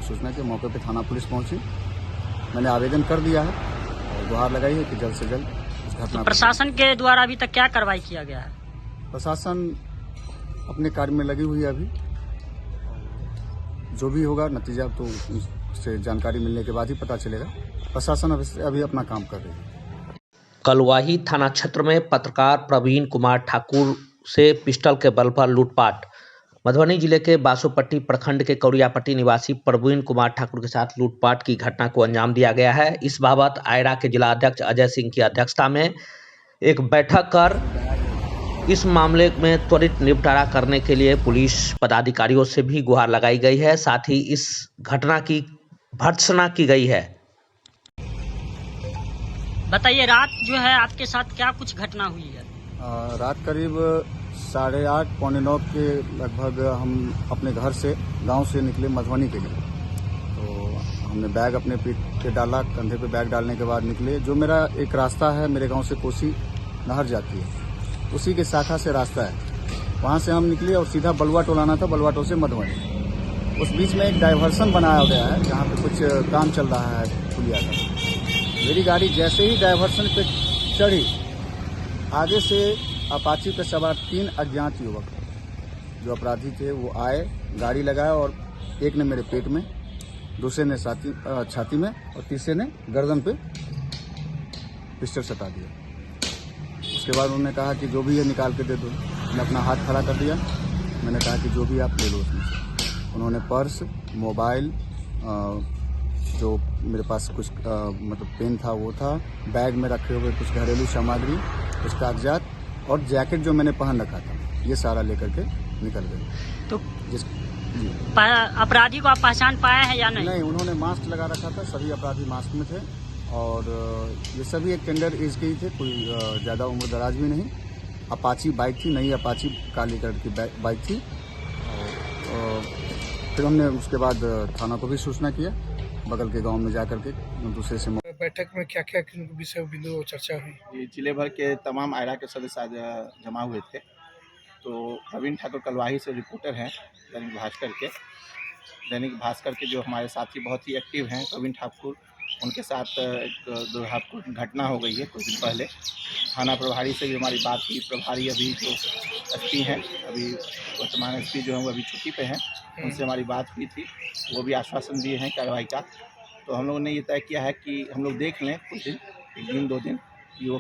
सूचना के मौके पर थाना पुलिस पहुंची। मैंने आवेदन कर दिया है और गुहार लगाई है कि जल्द से जल्द इस घटना तो प्रशासन के द्वारा अभी तक क्या कार्रवाई किया गया है? प्रशासन अपने कार्य में लगी हुई है। अभी जो भी होगा नतीजा तो उससे जानकारी मिलने के बाद ही पता चलेगा। प्रशासन अभी अपना काम कर रही है। कलवाही थाना क्षेत्र में पत्रकार प्रवीण कुमार ठाकुर से पिस्टल के बल पर लूटपाट। मधुबनी जिले के बासोपट्टी प्रखंड के कौड़ियापट्टी निवासी प्रवीण कुमार ठाकुर के साथ लूटपाट की घटना को अंजाम दिया गया है। इस बाबत आयरा के जिला अध्यक्ष अजय सिंह की अध्यक्षता में एक बैठक कर इस मामले में त्वरित निपटारा करने के लिए पुलिस पदाधिकारियों से भी गुहार लगाई गई है। साथ ही इस घटना की भर्त्सना की गई है। बताइए, रात जो है आपके साथ क्या कुछ घटना हुई है? रात करीब 8:30 पौने 9 के लगभग हम अपने घर से गांव से निकले मधुबनी के लिए। तो हमने बैग अपने पीठ पे डाला, कंधे पे बैग डालने के बाद निकले। जो मेरा एक रास्ता है, मेरे गांव से कोसी नहर जाती है, उसी के शाखा से रास्ता है, वहां से हम निकले और सीधा बलुआ टोल आना था, बलुआ टोल से मधुबनी। उस बीच में एक डाइवर्सन बनाया गया है जहाँ पे कुछ काम चल रहा है पुलिया का। मेरी गाड़ी जैसे ही डाइवर्सन पे चढ़ी, आगे से अपाची पे सवार 3 अज्ञात युवक जो अपराधी थे वो आए, गाड़ी लगाया और एक ने मेरे पेट में, दूसरे ने छाती में और तीसरे ने गर्दन पे पिस्टल सटा दिया। उसके बाद उन्होंने कहा कि जो भी है निकाल के दे दो। मैंने अपना हाथ खड़ा कर दिया। मैंने कहा कि जो भी आप ले लो उसमें से। उन्होंने पर्स, मोबाइल, जो मेरे पास कुछ मतलब पेन था वो था, बैग में रखे हुए कुछ घरेलू सामग्री, कुछ कागजात और जैकेट जो मैंने पहन रखा था, ये सारा लेकर के निकल गए। तो अपराधी को आप पहचान पाए हैं या नहीं? नहीं, उन्होंने मास्क लगा रखा था, सभी अपराधी मास्क में थे और ये सभी एक टेंडर एज के ही थे, कोई ज़्यादा उम्र दराज भी नहीं। अपाची बाइक थी, नई अपाची काली कलर की बाइक थी। और फिर हमने उसके बाद थाना को भी सूचना किया, बगल के गांव में जाकर के दूसरे से। बैठक में क्या क्या विषय बिंदु चर्चा हुई? जिले भर के तमाम आयरा के सदस्य आज जमा हुए थे। तो प्रवीण ठाकुर कलवाही से रिपोर्टर हैं दैनिक भास्कर के। दैनिक भास्कर के जो हमारे साथी बहुत ही एक्टिव हैं, प्रवीण ठाकुर, उनके साथ एक दुर्भाग्यपूर्ण घटना हो गई है कुछ दिन पहले। थाना प्रभारी से भी हमारी बात हुई। प्रभारी अभी जो एसपी हैं, अभी वर्तमान एसपी जो हैं वो अभी छुट्टी पे हैं, उनसे हमारी बात हुई थी। वो भी आश्वासन दिए हैं कार्रवाई का। तो हम लोगों ने ये तय किया है कि हम लोग देख लें कुछ दिन, 1 दिन 2 दिन, कि वो